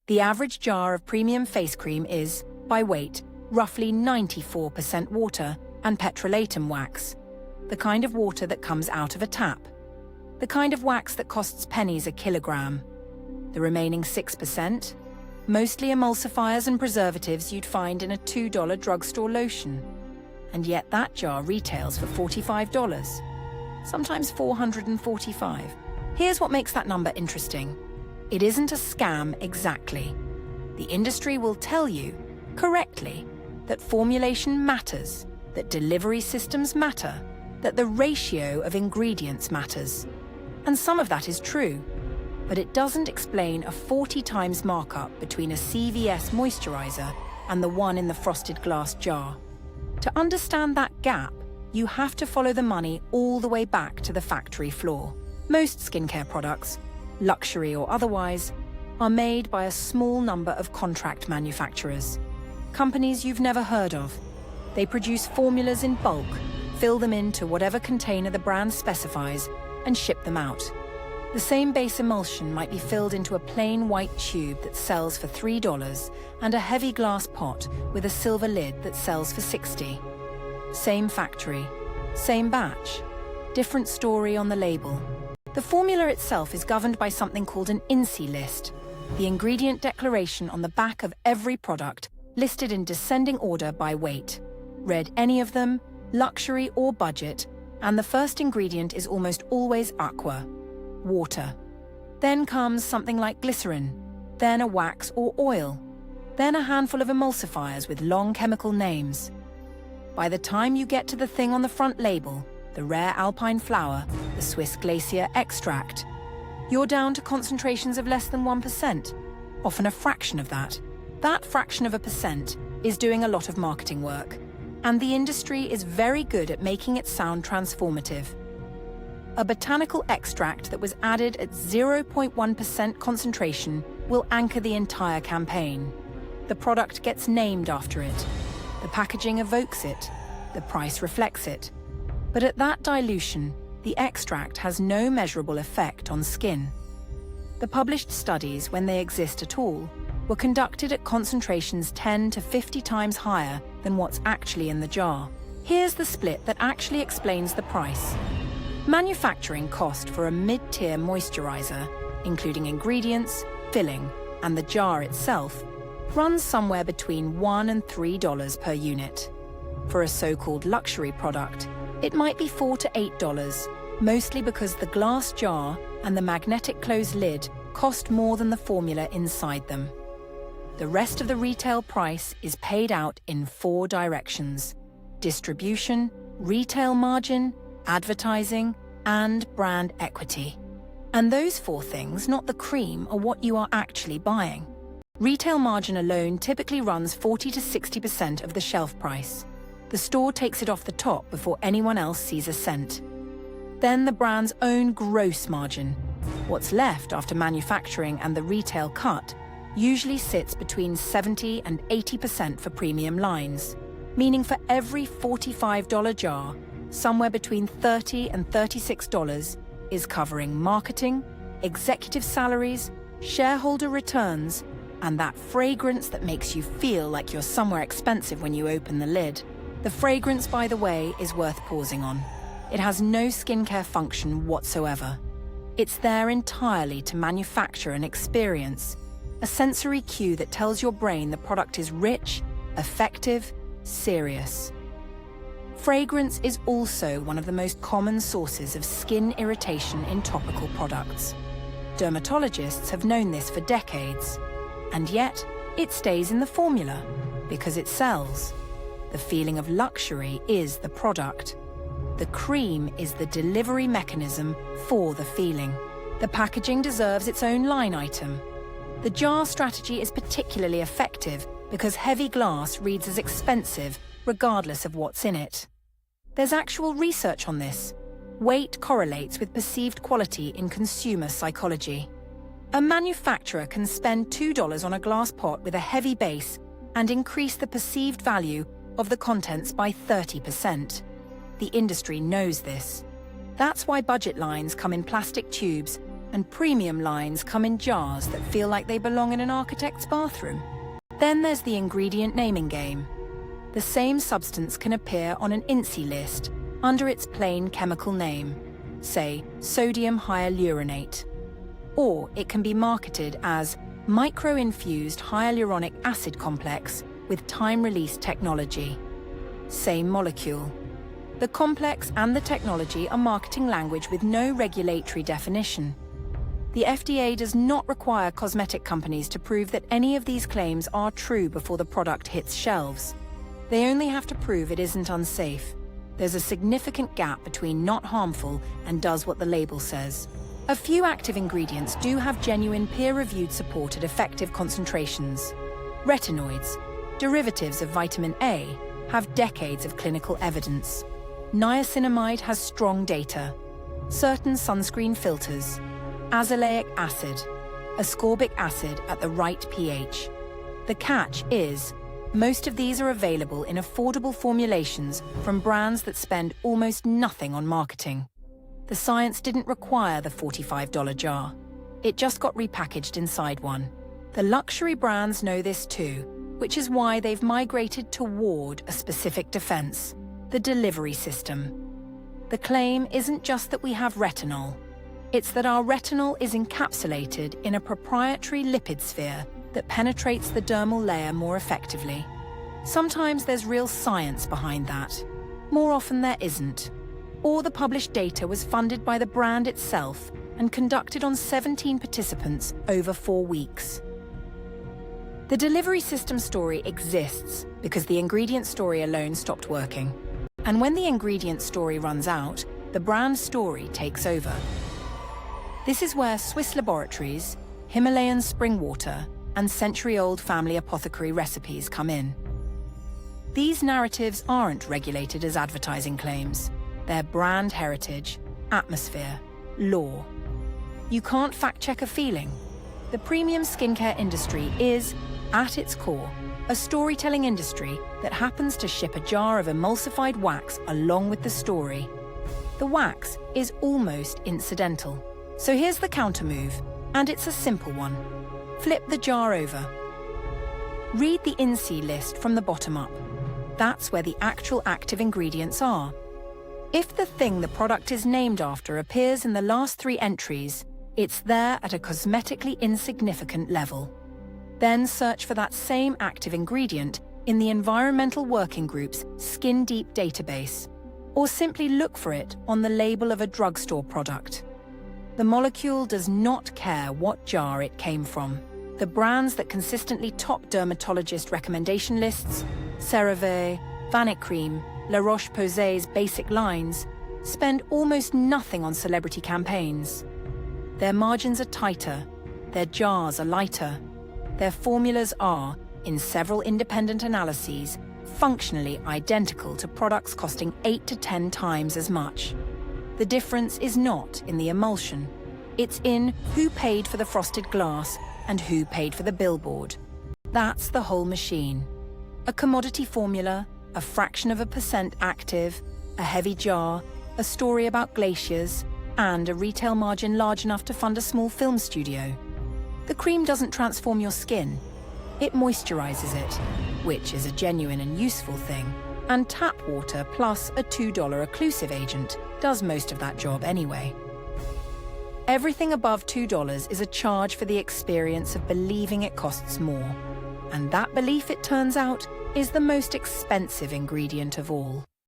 The average jar of premium face cream is, by weight, roughly 94% water and petrolatum wax, the kind of water that comes out of a tap, the kind of wax that costs pennies a kilogram. The remaining 6%, mostly emulsifiers and preservatives you'd find in a $2 drugstore lotion. And yet that jar retails for $45, sometimes $445. Here's what makes that number interesting. It isn't a scam exactly. The industry will tell you, correctly, that formulation matters, that delivery systems matter, that the ratio of ingredients matters. And some of that is true, but it doesn't explain a 40 times markup between a CVS moisturizer and the one in the frosted glass jar. To understand that gap, you have to follow the money all the way back to the factory floor. Most skincare products, luxury or otherwise, are made by a small number of contract manufacturers. Companies you've never heard of. They produce formulas in bulk, fill them into whatever container the brand specifies, and ship them out. The same base emulsion might be filled into a plain white tube that sells for $3 and a heavy glass pot with a silver lid that sells for $60. Same factory, same batch, different story on the label. The formula itself is governed by something called an INCI list, the ingredient declaration on the back of every product, listed in descending order by weight. Read any of them, luxury or budget, and the first ingredient is almost always aqua, water. Then comes something like glycerin, then a wax or oil, then a handful of emulsifiers with long chemical names. By the time you get to the thing on the front label, the rare alpine flower, the Swiss glacier extract, you're down to concentrations of less than 1%, often a fraction of that. That fraction of a percent is doing a lot of marketing work, and the industry is very good at making it sound transformative. A botanical extract that was added at 0.1% concentration will anchor the entire campaign. The product gets named after it. The packaging evokes it. The price reflects it. But at that dilution, the extract has no measurable effect on skin. The published studies, when they exist at all, were conducted at concentrations 10 to 50 times higher than what's actually in the jar. Here's the split that actually explains the price. Manufacturing cost for a mid-tier moisturizer, including ingredients, filling, and the jar itself, runs somewhere between $1 and $3 per unit. For a so-called luxury product, it might be $4 to $8, mostly because the glass jar and the magnetic closed lid cost more than the formula inside them. The rest of the retail price is paid out in 4 directions: distribution, retail margin, advertising, and brand equity. And those 4 things, not the cream, are what you are actually buying. Retail margin alone typically runs 40 to 60% of the shelf price. The store takes it off the top before anyone else sees a cent. Then the brand's own gross margin. What's left after manufacturing and the retail cut usually sits between 70 and 80% for premium lines, meaning for every $45 jar, somewhere between $30 and $36 is covering marketing, executive salaries, shareholder returns, and that fragrance that makes you feel like you're somewhere expensive when you open the lid. The fragrance, by the way, is worth pausing on. It has no skincare function whatsoever. It's there entirely to manufacture an experience, a sensory cue that tells your brain the product is rich, effective, serious. Fragrance is also one of the most common sources of skin irritation in topical products. Dermatologists have known this for decades, and yet it stays in the formula because it sells. The feeling of luxury is the product. The cream is the delivery mechanism for the feeling. The packaging deserves its own line item. The jar strategy is particularly effective because heavy glass reads as expensive regardless of what's in it. There's actual research on this. Weight correlates with perceived quality in consumer psychology. A manufacturer can spend $2 on a glass pot with a heavy base and increase the perceived value of the contents by 30%. The industry knows this. That's why budget lines come in plastic tubes and premium lines come in jars that feel like they belong in an architect's bathroom. Then there's the ingredient naming game. The same substance can appear on an INCI list under its plain chemical name, say sodium hyaluronate. Or it can be marketed as micro-infused hyaluronic acid complex with time-release technology. Same molecule. The complex and the technology are marketing language with no regulatory definition. The FDA does not require cosmetic companies to prove that any of these claims are true before the product hits shelves. They only have to prove it isn't unsafe. There's a significant gap between not harmful and does what the label says. A few active ingredients do have genuine peer-reviewed supported effective concentrations. Retinoids, derivatives of vitamin A, have decades of clinical evidence. Niacinamide has strong data. Certain sunscreen filters. Azelaic acid, ascorbic acid at the right pH. The catch is, most of these are available in affordable formulations from brands that spend almost nothing on marketing. The science didn't require the $45 jar. It just got repackaged inside one. The luxury brands know this too, which is why they've migrated toward a specific defense: the delivery system. The claim isn't just that we have retinol. It's that our retinol is encapsulated in a proprietary lipid sphere that penetrates the dermal layer more effectively. Sometimes there's real science behind that. More often there isn't. Or the published data was funded by the brand itself and conducted on 17 participants over 4 weeks. The delivery system story exists because the ingredient story alone stopped working. And when the ingredient story runs out, the brand story takes over. This is where Swiss laboratories, Himalayan spring water, and century-old family apothecary recipes come in. These narratives aren't regulated as advertising claims. They're brand heritage, atmosphere, law. You can't fact-check a feeling. The premium skincare industry is, at its core, a storytelling industry that happens to ship a jar of emulsified wax along with the story. The wax is almost incidental. So here's the counter-move, and it's a simple one. Flip the jar over. Read the INCI list from the bottom up. That's where the actual active ingredients are. If the thing the product is named after appears in the last 3 entries, it's there at a cosmetically insignificant level. Then search for that same active ingredient in the Environmental Working Group's Skin Deep database, or simply look for it on the label of a drugstore product. The molecule does not care what jar it came from. The brands that consistently top dermatologist recommendation lists, CeraVe, Vanicream, La Roche-Posay's basic lines, spend almost nothing on celebrity campaigns. Their margins are tighter, their jars are lighter, their formulas are, in several independent analyses, functionally identical to products costing 8 to 10 times as much. The difference is not in the emulsion. It's in who paid for the frosted glass and who paid for the billboard. That's the whole machine. A commodity formula, a fraction of a % active, a heavy jar, a story about glaciers, and a retail margin large enough to fund a small film studio. The cream doesn't transform your skin. It moisturizes it, which is a genuine and useful thing. And tap water plus a $2 occlusive agent does most of that job anyway. Everything above $2 is a charge for the experience of believing it costs more. And that belief, it turns out, is the most expensive ingredient of all.